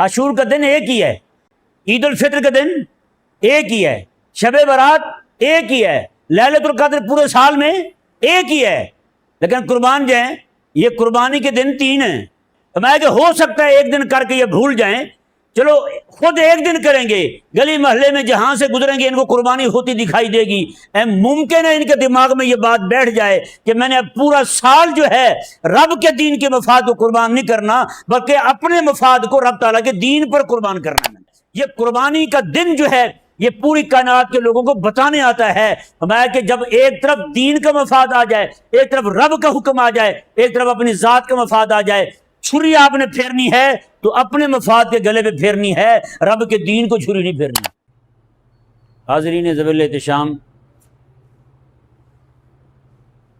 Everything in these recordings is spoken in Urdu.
عاشور کا دن ایک ہی ہے، عید الفطر کا دن ایک ہی ہے، شب برات ایک ہی ہے، لیلۃ القدر پورے سال میں ایک ہی ہے، لیکن قربان جو ہیں یہ قربانی کے دن 3 ہیں۔ فرمایا کہ ہو سکتا ہے ایک دن کر کے یہ بھول جائیں، چلو خود ایک دن کریں گے، گلی محلے میں جہاں سے گزریں گے ان کو قربانی ہوتی دکھائی دے گی، ممکن ہے ان کے دماغ میں یہ بات بیٹھ جائے کہ میں نے اب پورا سال جو ہے رب کے دین کے مفاد کو قربان نہیں کرنا بلکہ اپنے مفاد کو رب تعالیٰ کے دین پر قربان کرنا ہے۔ یہ قربانی کا دن جو ہے یہ پوری کائنات کے لوگوں کو بتانے آتا ہے فرمایا کہ جب ایک طرف دین کا مفاد آ جائے، ایک طرف رب کا حکم آ جائے، ایک طرف اپنی ذات کا مفاد آ جائے، چھری آپ نے پھیرنی ہے تو اپنے مفاد کے گلے پہ پھیرنی ہے، رب کے دین کو چھری نہیں پھیرنی۔ حاضرین ذوی الاحتشام،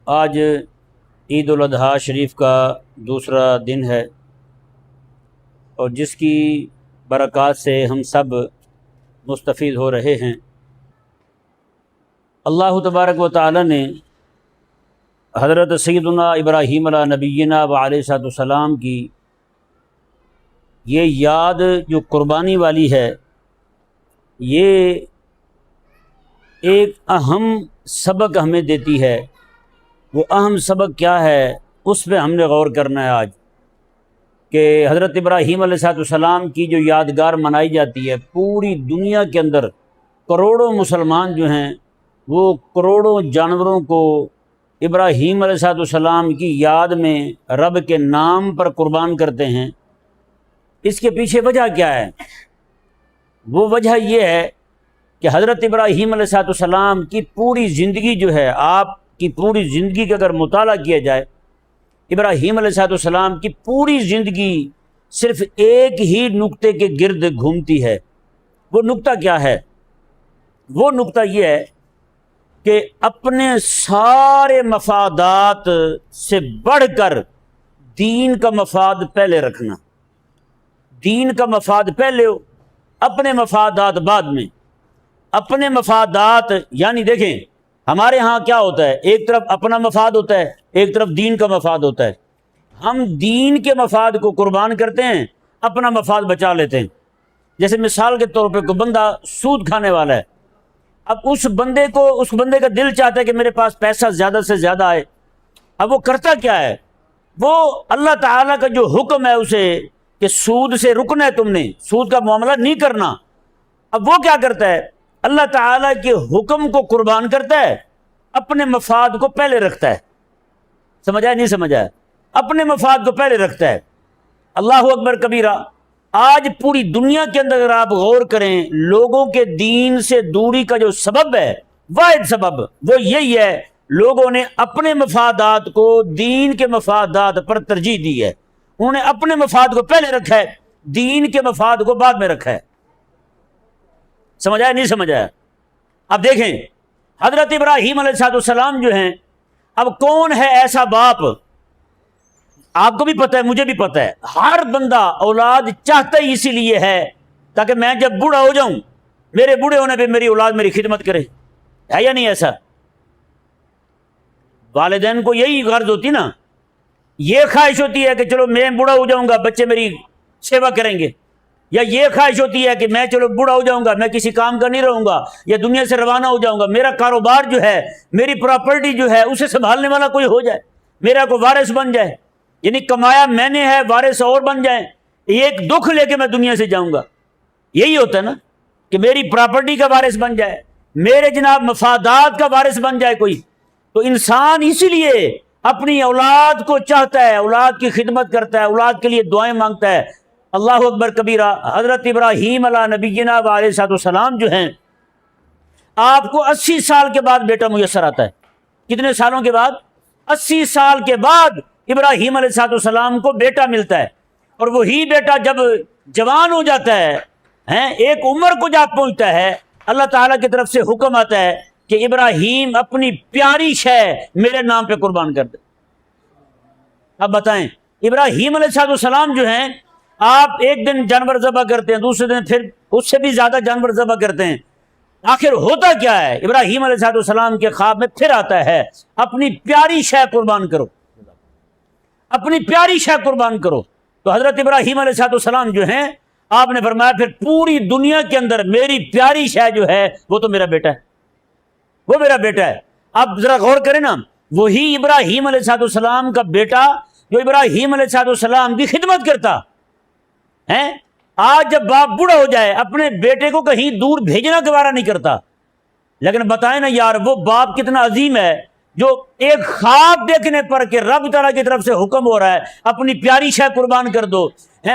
آج عید الاضحیٰ شریف کا دوسرا دن ہے اور جس کی برکات سے ہم سب مستفید ہو رہے ہیں۔ اللہ تبارک و تعالی نے حضرت سیدنا ابراہیم علیہ نبینا و علیہ السلام کی یہ یاد جو قربانی والی ہے، یہ ایک اہم سبق ہمیں دیتی ہے۔ وہ اہم سبق کیا ہے اس پہ ہم نے غور کرنا ہے آج، کہ حضرت ابراہیم علیہ السلام کی جو یادگار منائی جاتی ہے، پوری دنیا کے اندر کروڑوں مسلمان جو ہیں وہ کروڑوں جانوروں کو ابراہیم علیہ السلام کی یاد میں رب کے نام پر قربان کرتے ہیں۔ اس کے پیچھے وجہ کیا ہے؟ وہ وجہ یہ ہے کہ حضرت ابراہیم علیہ السلام کی پوری زندگی جو ہے، آپ کی پوری زندگی کا اگر مطالعہ کیا جائے، ابراہیم علیہ السلام کی پوری زندگی صرف ایک ہی نقطے کے گرد گھومتی ہے۔ وہ نقطہ کیا ہے؟ وہ نقطہ یہ ہے کہ اپنے سارے مفادات سے بڑھ کر دین کا مفاد پہلے رکھنا، دین کا مفاد پہلے ہو، اپنے مفادات بعد میں۔ اپنے مفادات یعنی دیکھیں ہمارے ہاں کیا ہوتا ہے، ایک طرف اپنا مفاد ہوتا ہے، ایک طرف دین کا مفاد ہوتا ہے۔ ہم دین کے مفاد کو قربان کرتے ہیں، اپنا مفاد بچا لیتے ہیں۔ جیسے مثال کے طور پہ کوئی بندہ سود کھانے والا ہے، اب اس بندے کا دل چاہتا ہے کہ میرے پاس پیسہ زیادہ سے زیادہ آئے۔ اب وہ کرتا کیا ہے؟ وہ اللہ تعالیٰ کا جو حکم ہے اسے کہ سود سے رکنا ہے، تم نے سود کا معاملہ نہیں کرنا، اب وہ کیا کرتا ہے؟ اللہ تعالیٰ کے حکم کو قربان کرتا ہے، اپنے مفاد کو پہلے رکھتا ہے۔ سمجھا نہیں سمجھا؟ اپنے مفاد کو پہلے رکھتا ہے۔ اللہ اکبر کبیرہ۔ آج پوری دنیا کے اندر اگر آپ غور کریں، لوگوں کے دین سے دوری کا جو سبب ہے، واحد سبب وہ یہی ہے، لوگوں نے اپنے مفادات کو دین کے مفادات پر ترجیح دی ہے۔ انہوں نے اپنے مفاد کو پہلے رکھا ہے، دین کے مفاد کو بعد میں رکھا ہے۔ سمجھا نہیں سمجھا؟ اب دیکھیں حضرت ابراہیم علیہ السلام جو ہیں، اب کون ہے ایسا باپ؟ آپ کو بھی پتہ ہے، مجھے بھی پتہ ہے، ہر بندہ اولاد چاہتا ہی اسی لیے ہے تاکہ میں جب بوڑھا ہو جاؤں، میرے بوڑھے ہونے پہ میری اولاد میری خدمت کرے۔ ہے یا نہیں ایسا؟ والدین کو یہی غرض ہوتی نا، یہ خواہش ہوتی ہے کہ چلو میں بوڑھا ہو جاؤں گا، بچے میری سیوا کریں گے، یا یہ خواہش ہوتی ہے کہ میں چلو بوڑھا ہو جاؤں گا، میں کسی کام کا نہیں رہوں گا، یا دنیا سے روانہ ہو جاؤں گا، میرا کاروبار جو ہے، میری پراپرٹی جو ہے اسے سنبھالنے والا کوئی ہو جائے، میرا کوئی وارث بن جائے، یعنی کمایا میں نے ہے، وارث اور بن جائیں، ایک دکھ لے کے میں دنیا سے جاؤں گا۔ یہی ہوتا ہے نا کہ میری پراپرٹی کا وارث بن جائے، میرے جناب مفادات کا وارث بن جائے کوئی۔ تو انسان اسی لیے اپنی اولاد کو چاہتا ہے، اولاد کی خدمت کرتا ہے، اولاد کے لیے دعائیں مانگتا ہے۔ اللہ اکبر کبیرہ۔ حضرت ابراہیم علیہ نبینا و علیہ السلام جو ہیں، آپ کو 80 سال کے بعد بیٹا میسر آتا ہے۔ کتنے سالوں کے بعد؟ 80 سال کے بعد ابراہیم علیہ السلام کو بیٹا ملتا ہے، اور وہی بیٹا جب جوان ہو جاتا ہے، ایک عمر کو جا پہنچتا ہے، اللہ تعالیٰ کی طرف سے حکم آتا ہے کہ ابراہیم اپنی پیاری شے میرے نام پہ قربان کر دے۔ اب بتائیں ابراہیم علیہ السلام جو ہیں، آپ ایک دن جانور ذبح کرتے ہیں، دوسرے دن پھر اس سے بھی زیادہ جانور ذبح کرتے ہیں، آخر ہوتا کیا ہے؟ ابراہیم علیہ السلام کے خواب میں پھر آتا ہے اپنی پیاری شے قربان کرو، اپنی پیاری شے قربان کرو۔ تو حضرت ابراہیم علیہ السلام جو ہیں، آپ نے فرمایا پھر پوری دنیا کے اندر میری پیاری شے جو ہے وہ تو میرا بیٹا ہے، وہ میرا بیٹا ہے۔ اب ذرا غور کریں نا، وہی ابراہیم علیہ السلام کا بیٹا جو ابراہیم علیہ السلام کی خدمت کرتا ہے، آج جب باپ بوڑھا ہو جائے اپنے بیٹے کو کہیں دور بھیجنا گوارا نہیں کرتا۔ لیکن بتائیں نا یار، وہ باپ کتنا عظیم ہے جو ایک خواب دیکھنے پر کہ رب تعالیٰ کی طرف سے حکم ہو رہا ہے اپنی پیاری شے قربان کر دو،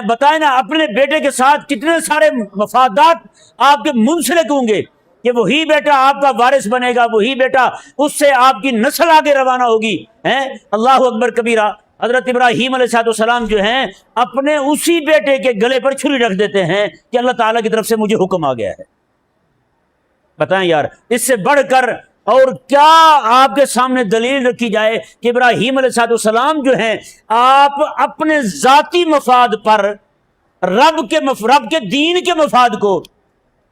بتائیں نا اپنے بیٹے کے ساتھ کتنے سارے مفادات آپ کے منسلک ہوں گے کہ وہی بیٹا آپ کا وارث بنے گا، وہی بیٹا اس سے آپ کی نسل آگے روانہ ہوگی۔ اللہ اکبر کبیرہ۔ حضرت ابراہیم علیہ السلام جو ہیں اپنے اسی بیٹے کے گلے پر چھری رکھ دیتے ہیں کہ اللہ تعالیٰ کی طرف سے مجھے حکم آ گیا ہے۔ بتائیں یار، اس سے بڑھ کر اور کیا آپ کے سامنے دلیل رکھی جائے کہ ابراہیم علیہ السلام جو ہیں آپ اپنے ذاتی مفاد پر رب کے دین کے مفاد کو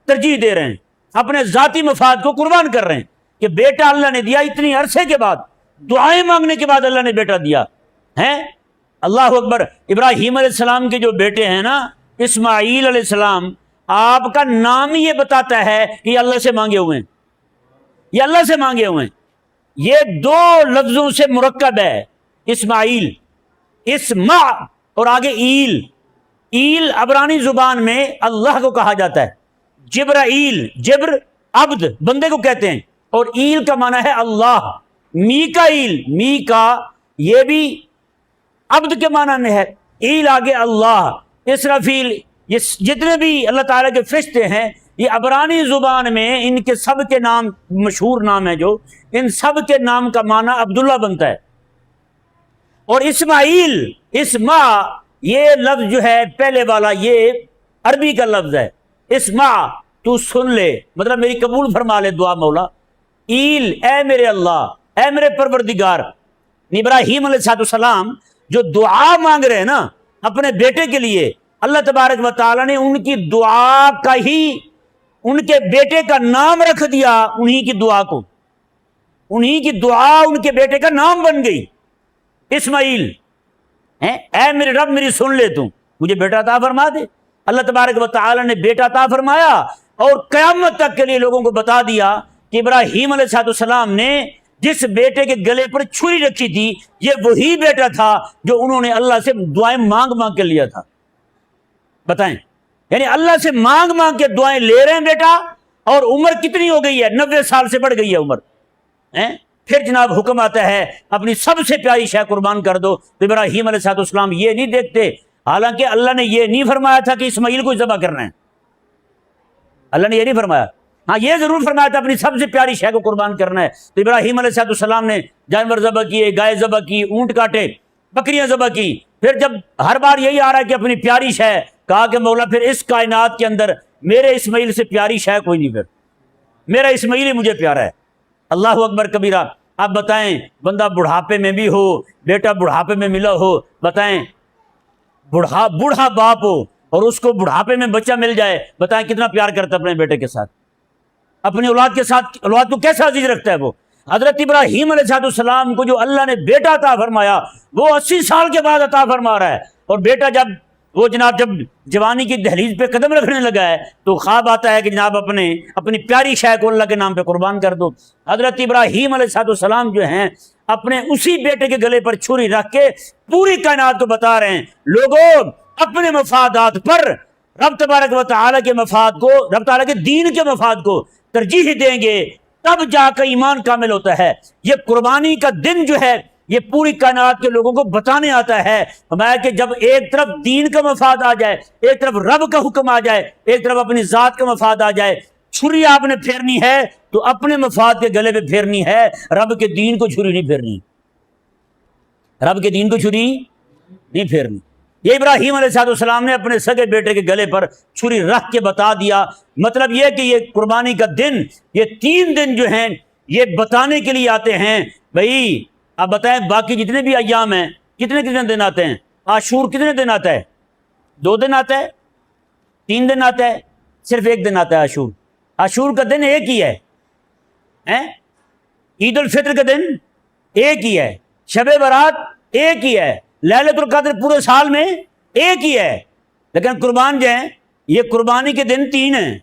ترجیح دے رہے ہیں، اپنے ذاتی مفاد کو قربان کر رہے ہیں کہ بیٹا اللہ نے دیا، اتنی عرصے کے بعد دعائیں مانگنے کے بعد اللہ نے بیٹا دیا ہے۔ اللہ اکبر۔ ابراہیم علیہ السلام کے جو بیٹے ہیں نا، اسماعیل علیہ السلام، آپ کا نام ہی یہ بتاتا ہے کہ یہ اللہ سے مانگے ہوئے ہیں، یہ اللہ سے مانگے ہوئے ہیں۔ یہ دو لفظوں سے مرکب ہے اسماعیل، اسمع اور آگے ایل۔ ایل عبرانی زبان میں اللہ کو کہا جاتا ہے، جبرائیل، جبر عبد بندے کو کہتے ہیں، اور ایل کا معنی ہے اللہ۔ میکائیل، میکا یہ بھی عبد کے معنی میں ہے، ایل آگے اللہ۔ اسرافیل، یہ جتنے بھی اللہ تعالیٰ کے فرشتے ہیں یہ عبرانی زبان میں ان کے سب کے نام مشہور نام ہے، جو ان سب کے نام کا معنی عبداللہ بنتا ہے۔ اور اسماعیل، اسمع، یہ لفظ جو ہے پہلے والا یہ عربی کا لفظ ہے، اسمع تو سن لے، مطلب میری قبول فرما لے دعا مولا۔ ایل، اے میرے اللہ، اے میرے پروردگار۔ ابراہیم علیہ السلام جو دعا مانگ رہے ہیں نا اپنے بیٹے کے لیے، اللہ تبارک و تعالیٰ نے ان کی دعا کا ہی ان کے بیٹے کا نام رکھ دیا، انہی کی دعا کو، انہی کی دعا ان کے بیٹے کا نام بن گئی، اسماعیل۔ اے میرے رب میری سن لے، تو مجھے بیٹا عطا فرما دے۔ اللہ تبارک و تعالیٰ نے بیٹا عطا فرمایا اور قیامت تک کے لیے لوگوں کو بتا دیا کہ ابراہیم علیہ السلام نے جس بیٹے کے گلے پر چھری رکھی تھی یہ وہی بیٹا تھا جو انہوں نے اللہ سے دعائیں مانگ مانگ کے لیا تھا۔ بتائیں، یعنی اللہ سے مانگ مانگ کے دعائیں لے رہے ہیں بیٹا، اور عمر کتنی ہو گئی ہے؟ 90 سال سے بڑھ گئی ہے عمر۔ پھر جناب حکم آتا ہے اپنی سب سے پیاری شے قربان کر دو۔ تو ابراہیم علیہ السلام یہ نہیں دیکھتے، حالانکہ اللہ نے یہ نہیں فرمایا تھا کہ اسماعیل کو ذبح کرنا ہے، اللہ نے یہ نہیں فرمایا، ہاں یہ ضرور فرمایا تھا اپنی سب سے پیاری شے کو قربان کرنا ہے۔ تو ابراہیم علیہ السلام نے جانور ذبح کیے، گائے ذبح کی، اونٹ کاٹے، بکریاں ذبح کی۔ پھر جب ہر بار یہی آ رہا ہے کہ اپنی پیاری شے، کہا کہ مولا پھر اس کائنات کے اندر میرے اسماعیل سے پیاری شے کوئی نہیں، پھر میرا اسماعیل ہی مجھے پیارا ہے۔ اللہ اکبر کبیرہ۔ آپ بتائیں، بندہ بڑھاپے میں بھی ہو، بیٹا بڑھاپے میں ملا ہو، بتائیں بوڑھا باپ ہو اور اس کو بڑھاپے میں بچہ مل جائے، بتائیں کتنا پیار کرتا ہے اپنے بیٹے کے ساتھ، اپنی اولاد کے ساتھ، اولاد کو کیسا عزیز رکھتا ہے وہ۔ حضرت ابراہیم علیہ السلام کو جو اللہ نے بیٹا عطا فرمایا وہ 80 سال کے بعد عطا فرما رہا ہے، اور بیٹا جب وہ جناب جب جوانی کی دہلیز پہ قدم رکھنے لگا ہے تو خواب آتا ہے کہ جناب اپنی پیاری شے کو اللہ کے نام پہ قربان کر دو۔ حضرت ابراہیم علیہ السلام جو ہیں اپنے اسی بیٹے کے گلے پر چھری رکھ کے پوری کائنات کو بتا رہے ہیں، لوگوں اپنے مفادات پر رب تبارک و تعالیٰ کے مفاد کو، رب تعالیٰ کے دین کے مفاد کو ترجیح دیں گے، تب جا کر ایمان کامل ہوتا ہے۔ یہ قربانی کا دن جو ہے یہ پوری کائنات کے لوگوں کو بتانے آتا ہے فرمایا کہ جب ایک طرف دین کا مفاد آ جائے، ایک طرف رب کا حکم آ جائے، ایک طرف اپنی ذات کا مفاد آ جائے، چھری آپ نے پھیرنی ہے تو اپنے مفاد کے گلے پہ پھیرنی ہے، رب کے دین کو چھری نہیں پھیرنی، رب کے دین کو چھری نہیں پھیرنی۔ یہ ابراہیم علیہ السلام نے اپنے سگے بیٹے کے گلے پر چھری رکھ کے بتا دیا۔ مطلب یہ کہ یہ قربانی کا دن، یہ 3 دن جو ہیں یہ بتانے کے لیے آتے ہیں۔ بھائی آپ بتائیں باقی جتنے بھی ایام ہیں کتنے دن آتے ہیں؟ عاشور کتنے دن آتا ہے؟ 2 دن آتا ہے؟ 3 دن آتا ہے؟ صرف 1 دن آتا ہے عاشور۔ عاشور کا دن ایک ہی ہے، عید الفطر کا دن ایک ہی ہے، شب برات ایک ہی ہے، لیلۃ القدر پورے سال میں ایک ہی ہے، لیکن قربان جو ہیں یہ قربانی کے دن 3 ہیں،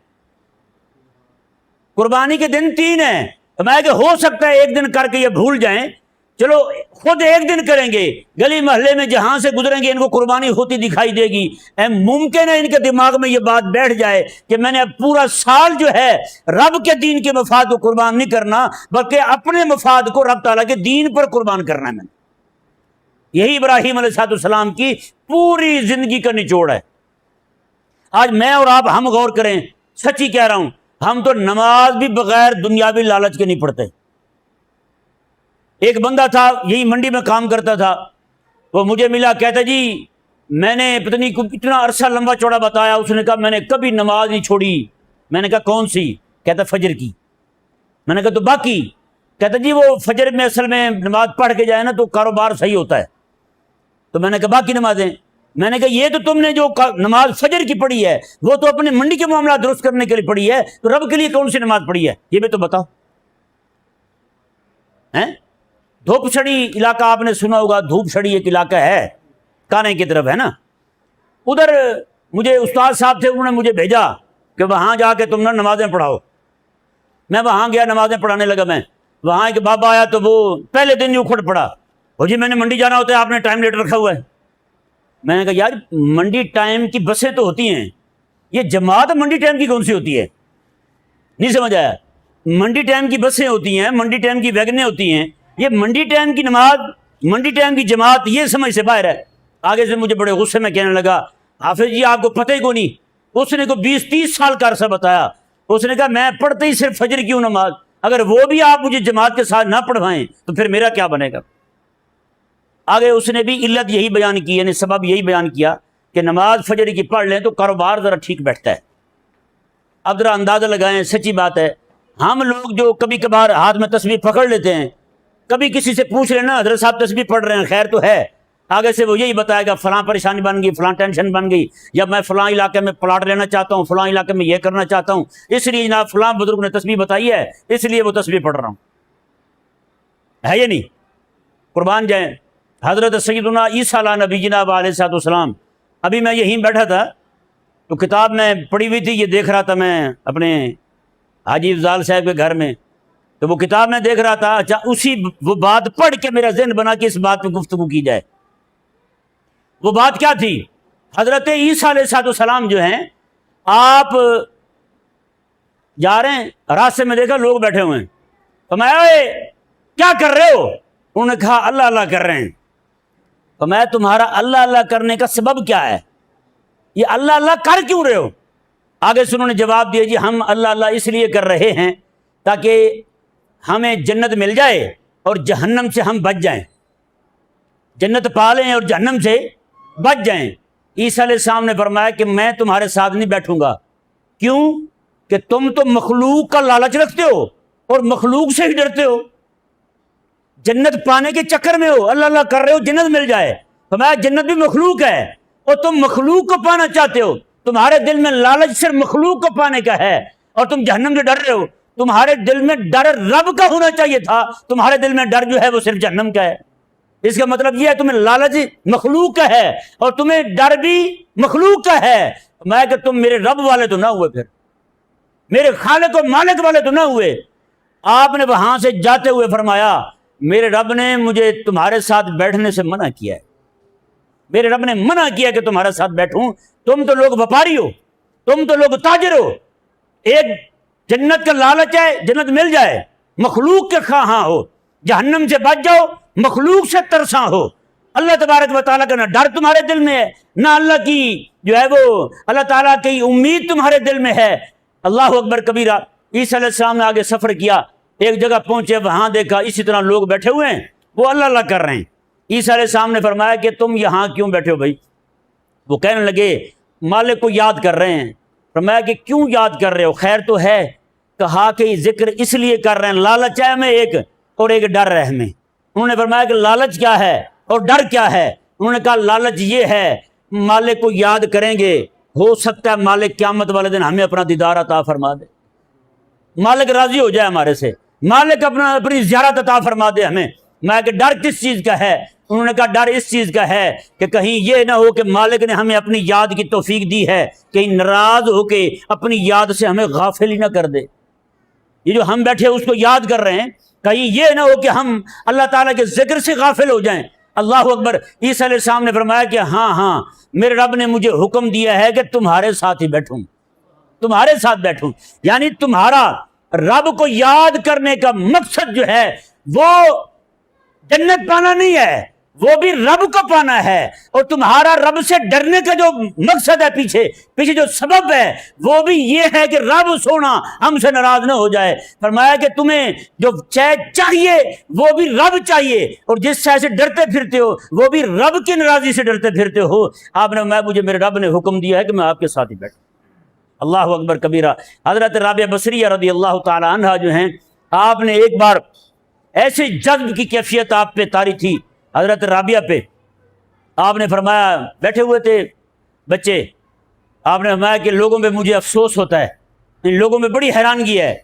قربانی کے دن 3 ہیں۔ میں کہ ہو سکتا ہے ایک دن کر کے یہ بھول جائیں، چلو خود ایک دن کریں گے، گلی محلے میں جہاں سے گزریں گے ان کو قربانی ہوتی دکھائی دے گی، ممکن ہے ان کے دماغ میں یہ بات بیٹھ جائے کہ میں نے اب پورا سال جو ہے رب کے دین کے مفاد کو قربان نہیں کرنا، بلکہ اپنے مفاد کو رب تعالیٰ کے دین پر قربان کرنا ہے میں نے۔ یہی ابراہیم علیہ السلام کی پوری زندگی کا نچوڑ ہے۔ آج میں اور آپ ہم غور کریں، سچی کہہ رہا ہوں، ہم تو نماز بھی بغیر دنیاوی لالچ کے نہیں پڑھتے۔ ایک بندہ تھا یہی منڈی میں کام کرتا تھا، وہ مجھے ملا، کہتا جی میں نے پتہ نہیں اتنا عرصہ لمبا چوڑا بتایا، اس نے کہا میں نے کبھی نماز نہیں چھوڑی۔ میں نے کہا کون سی؟ کہتا فجر کی۔ میں نے کہا تو باقی؟ کہتا جی وہ فجر میں اصل میں نماز پڑھ کے جائے نا تو کاروبار صحیح ہوتا ہے۔ تو میں نے کہا باقی نمازیں؟ میں نے کہا یہ تو تم نے جو نماز فجر کی پڑھی ہے وہ تو اپنے منڈی کے معاملات درست کرنے کے لیے پڑھی ہے، تو رب کے لیے کون سی نماز پڑھی ہے یہ بھی تو بتاؤ۔ دھوپ چھڑی علاقہ آپ نے سنا ہوگا، دھوپ چھڑی ایک علاقہ ہے کانے کی طرف ہے نا، ادھر مجھے استاد صاحب تھے، انہوں نے مجھے بھیجا کہ وہاں جا کے تم نے نمازیں پڑھاؤ۔ میں وہاں گیا، نمازیں پڑھانے لگا۔ میں وہاں ایک بابا آیا تو وہ پہلے دن ہی اکھڑ پڑا، وہ جی میں نے منڈی جانا ہوتا ہے، آپ نے ٹائم لیٹ رکھا ہوا ہے۔ میں نے کہا یار منڈی ٹائم کی بسیں تو ہوتی ہیں، یہ جماعت منڈی ٹائم کی کون سی ہوتی ہے؟ نہیں سمجھ آیا؟ منڈی ٹائم کی بسیں ہوتی ہیں، منڈی ٹائم کی ویگنیں ہوتی ہیں، یہ منڈی ٹائم کی نماز، منڈی ٹائم کی جماعت یہ سمجھ سے باہر ہے۔ آگے سے مجھے بڑے غصے میں کہنے لگا حافظ جی آپ کو پتہ ہی کو نہیں۔ اس نے کو 20-30 سال کا عرصہ بتایا، اس نے کہا میں پڑھتے ہی صرف فجر کیوں نماز، اگر وہ بھی آپ مجھے جماعت کے ساتھ نہ پڑھوائیں تو پھر میرا کیا بنے گا۔ آگے اس نے بھی علت یہی بیان کی، یعنی سبب یہی بیان کیا کہ نماز فجر کی پڑھ لیں تو کاروبار ذرا ٹھیک بیٹھتا ہے۔ اب ذرا اندازہ لگائیں، سچی بات ہے، ہم لوگ جو کبھی کبھار ہاتھ میں تسبیح پکڑ لیتے ہیں، کبھی کسی سے پوچھ لینا حضرت صاحب تسبیح پڑھ رہے ہیں خیر تو ہے، آگے سے وہ یہی بتائے گا فلاں پریشانی بن گئی، فلاں ٹینشن بن گئی، یا میں فلاں علاقے میں پلاٹ لینا چاہتا ہوں، فلاں علاقے میں یہ کرنا چاہتا ہوں، اس لیے جناب فلاں بزرگ نے تسبیح بتائی ہے اس لیے وہ تسبیح پڑھ رہا ہوں، ہے یہ نہیں؟ قربان جائیں حضرت سیدنا عیسیٰ علیہ نبی جناب علیہ السلام، ابھی میں یہیں بیٹھا تھا تو کتاب میں پڑھی ہوئی تھی، یہ دیکھ رہا تھا میں اپنے حاجی افضال صاحب کے گھر میں، تو وہ کتاب میں دیکھ رہا تھا، اچھا اسی وہ بات پڑھ کے میرا ذہن بنا کہ اس بات پہ گفتگو کی جائے۔ وہ بات کیا تھی؟ حضرت عیسیٰ علیہ السلام جو ہیں، آپ جا رہے ہیں راستے میں دیکھا لوگ بیٹھے ہوئے ہیں، تو میں کیا کر رہے ہو؟ انہوں نے کہا اللہ اللہ کر رہے ہیں۔ تو میں تمہارا اللہ اللہ کرنے کا سبب کیا ہے؟ یہ اللہ اللہ کر کیوں رہے ہو؟ آگے سے انہوں نے جواب دیا جی ہم اللہ اللہ اس لیے کر رہے ہیں تاکہ ہمیں جنت مل جائے اور جہنم سے ہم بچ جائیں، جنت پا لیں اور جہنم سے بچ جائیں۔ عیسیٰ علیہ السلام نے فرمایا کہ میں تمہارے ساتھ نہیں بیٹھوں گا، کیوں کہ تم تو مخلوق کا لالچ رکھتے ہو اور مخلوق سے ہی ڈرتے ہو، جنت پانے کے چکر میں ہو، اللہ اللہ کر رہے ہو جنت مل جائے۔ فرمایا جنت بھی مخلوق ہے اور تم مخلوق کو پانا چاہتے ہو، تمہارے دل میں لالچ صرف مخلوق کو پانے کا ہے اور تم جہنم سے ڈر رہے ہو، تمہارے دل میں ڈر رب کا ہونا چاہیے تھا، تمہارے دل میں ڈر جو ہے وہ صرف جہنم کا ہے۔ اس کا مطلب یہ ہے تمہیں لالچ مخلوق کا ہے اور تمہیں ڈر بھی مخلوق کا ہے۔ میں کہ تم میرے رب والے تو نہ ہوئے، پھر میرے خالق و مالک والے تو نہ ہوئے۔ آپ نے وہاں سے جاتے ہوئے فرمایا میرے رب نے مجھے تمہارے ساتھ بیٹھنے سے منع کیا ہے، میرے رب نے منع کیا کہ تمہارے ساتھ بیٹھوں، تم تو لوگ وپاری ہو، تم تو لوگ تاجر ہو، ایک جنت کا لالچ ہے جنت مل جائے، مخلوق کے خواہاں ہو، جہنم سے بچ جاؤ، مخلوق سے ترساں ہو۔ اللہ تبارک و تعالیٰ کا نہ ڈر تمہارے دل میں ہے، نہ اللہ کی جو ہے وہ اللہ تعالیٰ کی امید تمہارے دل میں ہے۔ اللہ اکبر کبیرہ۔ عیسیٰ علیہ السلام نے آگے سفر کیا، ایک جگہ پہنچے، وہاں دیکھا اسی طرح لوگ بیٹھے ہوئے ہیں، وہ اللہ اللہ کر رہے ہیں۔ عیسیٰ علیہ السلام نے فرمایا کہ تم یہاں کیوں بیٹھے ہو بھائی؟ وہ کہنے لگے مالک کو یاد کر رہے ہیں۔ فرمایا کہ کیوں یاد کر رہے ہو؟ خیر تو ہے؟ کہا کہ یہ ذکر اس لیے کر رہے ہیں، لالچ ہے ہمیں ایک اور ایک ڈر ہے ہمیں۔ انہوں نے فرمایا کہ لالچ کیا ہے اور ڈر کیا ہے؟ انہوں نے کہا لالچ یہ ہے مالک کو یاد کریں گے، ہو سکتا ہے مالک قیامت والے دن ہمیں اپنا دیدار عطا فرما دے، مالک راضی ہو جائے ہمارے سے، مالک اپنی زیارت عطا فرما دے ہمیں، میں کہ ڈر کس چیز کا ہے؟ انہوں نے کہا ڈر اس چیز کا ہے کہ کہیں یہ نہ ہو کہ مالک نے ہمیں اپنی یاد کی توفیق دی ہے، کہیں ناراض ہو کے اپنی یاد سے ہمیں غافل ہی نہ کر دے۔ یہ جو ہم بیٹھے اس کو یاد کر رہے ہیں، کہیں یہ نہ ہو کہ ہم اللہ تعالیٰ کے ذکر سے غافل ہو جائیں۔ اللہ اکبر۔ عیسیٰ علیہ السلام نے فرمایا کہ ہاں میرے رب نے مجھے حکم دیا ہے کہ تمہارے ساتھ ہی بیٹھوں، تمہارے ساتھ بیٹھوں۔ یعنی تمہارا رب کو یاد کرنے کا مقصد جو ہے وہ جنت پانا نہیں ہے، وہ بھی رب کو پانا ہے، اور تمہارا رب سے ڈرنے کا جو مقصد ہے، پیچھے جو سبب ہے وہ بھی یہ ہے کہ رب سونا ہم سے ناراض نہ ہو جائے۔ فرمایا کہ تمہیں جو چاہیے وہ بھی رب چاہیے، اور جس سے ڈرتے پھرتے ہو وہ بھی رب کی ناراضی سے ڈرتے پھرتے ہو۔ آپ نے مجھے میرے رب نے حکم دیا ہے کہ میں آپ کے ساتھ ہی بیٹھوں۔ اللہ اکبر کبیرہ۔ حضرت رابعہ بصریہ رضی اللہ تعالی عنہ جو ہیں، آپ نے ایک بار ایسے جذب کی کیفیت آپ پہ طاری تھی، حضرت رابعہ پہ۔ آپ نے فرمایا، بیٹھے ہوئے تھے بچے، آپ نے فرمایا کہ لوگوں پہ مجھے افسوس ہوتا ہے، ان لوگوں میں بڑی حیرانگی ہے،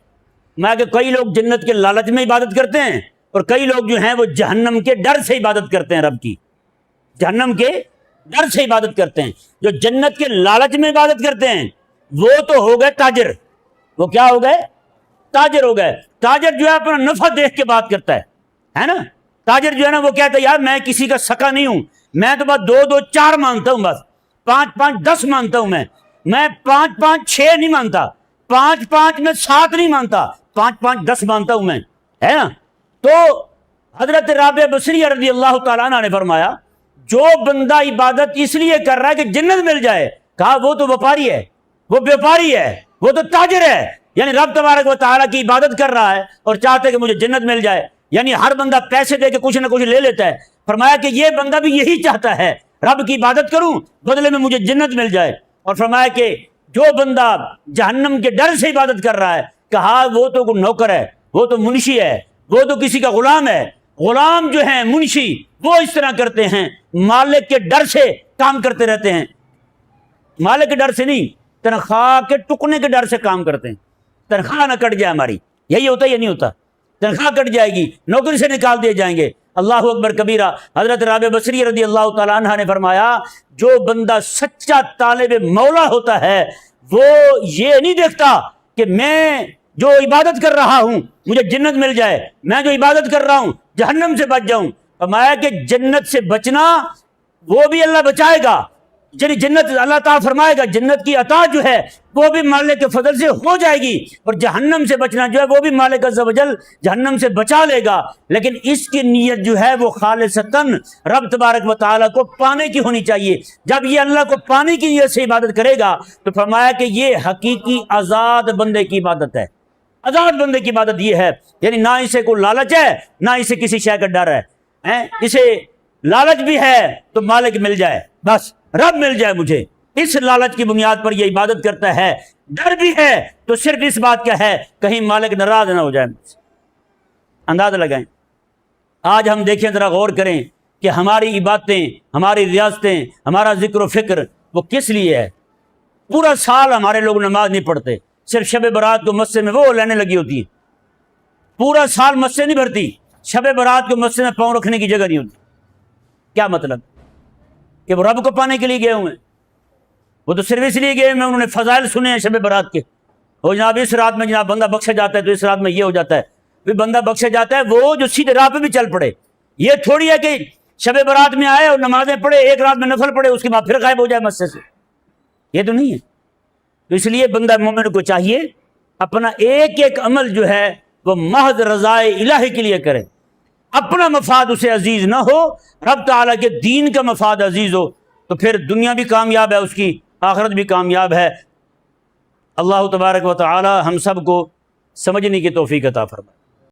میں کہ کئی لوگ جنت کے لالچ میں عبادت کرتے ہیں، اور کئی لوگ جو ہیں وہ جہنم کے ڈر سے عبادت کرتے ہیں، رب کی جہنم کے ڈر سے عبادت کرتے ہیں۔ جو جنت کے لالچ میں عبادت کرتے ہیں وہ تو ہو گئے تاجر۔ وہ کیا ہو گئے؟ تاجر ہو گئے۔ تاجر جو ہے اپنا نفع دیکھ کے بات کرتا ہے نا۔ تاجر جو ہے نا وہ کہتا ہے یار میں کسی کا سکا نہیں ہوں، میں تو بس 2 2 4 مانگتا ہوں، بس 5 5 10 مانگتا ہوں، میں 5 5 6 نہیں مانگتا، 5 5 میں 7 نہیں مانگتا، 5 5 10 مانگتا ہوں میں، ہے نا۔ تو حضرت رابعہ بصریہ رضی اللہ تعالیٰ عنہ نے فرمایا جو بندہ عبادت اس لیے کر رہا ہے کہ جنت مل جائے، کہا وہ تو وپاری ہے، وہ بیوپاری ہے، وہ تو تاجر ہے۔ یعنی رب تبارک و تعالیٰ کی عبادت کر رہا ہے اور چاہتے کہ مجھے جنت مل جائے، یعنی ہر بندہ پیسے دے کے کچھ نہ کچھ لے لیتا ہے۔ فرمایا کہ یہ بندہ بھی یہی چاہتا ہے، رب کی عبادت کروں بدلے میں مجھے جنت مل جائے۔ اور فرمایا کہ جو بندہ جہنم کے ڈر سے عبادت کر رہا ہے، کہا وہ تو کوئی نوکر ہے، وہ تو منشی ہے، وہ تو کسی کا غلام ہے۔ غلام جو ہیں منشی وہ اس طرح کرتے ہیں، مالک کے ڈر سے کام کرتے رہتے ہیں، مالک کے ڈر سے نہیں، تنخواہ کے ٹکنے کے ڈر سے کام کرتے ہیں، تنخواہ نہ کٹ جائے ہماری، یہی ہوتا ہے، یہ نہیں ہوتا، تنخواہ کٹ جائے گی، نوکری سے نکال دیے جائیں گے۔ اللہ اکبر کبیرہ۔ حضرت رابعہ بصریہ رضی اللہ تعالیٰ عنہ نے فرمایا جو بندہ سچا طالب مولا ہوتا ہے وہ یہ نہیں دیکھتا کہ میں جو عبادت کر رہا ہوں مجھے جنت مل جائے، میں جو عبادت کر رہا ہوں جہنم سے بچ جاؤں۔ فرمایا کہ جنت سے بچنا وہ بھی اللہ بچائے گا، یعنی جنت اللہ تعالیٰ فرمائے گا جنت کی عطا جو ہے وہ بھی مالک کے فضل سے ہو جائے گی، اور جہنم سے بچنا جو ہے وہ بھی مالک عز و جل جہنم سے بچا لے گا۔ لیکن اس کی نیت جو ہے وہ خالصتاً رب تبارک و تعالیٰ کو پانے کی ہونی چاہیے۔ جب یہ اللہ کو پانے کی نیت سے عبادت کرے گا تو فرمایا کہ یہ حقیقی آزاد بندے کی عبادت ہے۔ آزاد بندے کی عبادت یہ ہے، یعنی نہ اسے کوئی لالچ ہے نہ اسے کسی شے کا ڈر ہے، اسے لالچ بھی ہے تو مالک مل جائے، بس رب مل جائے مجھے، اس لالچ کی بنیاد پر یہ عبادت کرتا ہے۔ ڈر بھی ہے تو صرف اس بات کا ہے کہیں مالک ناراض نہ ہو جائے مجھ سے۔ اندازہ لگائیں، آج ہم دیکھیں، ذرا غور کریں کہ ہماری عبادتیں، ہماری ریاستیں، ہمارا ذکر و فکر وہ کس لیے ہے؟ پورا سال ہمارے لوگ نماز نہیں پڑھتے، صرف شب برات کو مسجد میں وہ لینے لگی ہوتی ہیں، پورا سال مسجد نہیں بھرتی، شب برات کو مسجد میں پاؤں رکھنے کی جگہ نہیں ہوتی۔ کیا مطلب؟ کہ وہ رب کو پانے کے لیے گئے ہوئے ہیں، وہ تو صرف اس لیے گئے ہوئے، انہوں نے فضائل سنے ہیں شب برات کے، اور جناب اس رات میں جناب بندہ بخشا جاتا ہے تو اس رات میں یہ ہو جاتا ہے، پھر بندہ بخشا جاتا ہے وہ جو سیدھے راہ پہ بھی چل پڑے۔ یہ تھوڑی ہے کہ شب برات میں آئے اور نمازیں پڑھے، ایک رات میں نفل پڑھے، اس کے بعد پھر غائب ہو جائے مسجد سے، یہ تو نہیں ہے۔ تو اس لیے بندہ مومن کو چاہیے اپنا ایک ایک عمل جو ہے وہ محض رضائے الہی کے لیے کرے، اپنا مفاد اسے عزیز نہ ہو، رب تعالیٰ کے دین کا مفاد عزیز ہو، تو پھر دنیا بھی کامیاب ہے، اس کی آخرت بھی کامیاب ہے۔ اللہ تبارک و تعالی ہم سب کو سمجھنے کی توفیق عطا فرمائے۔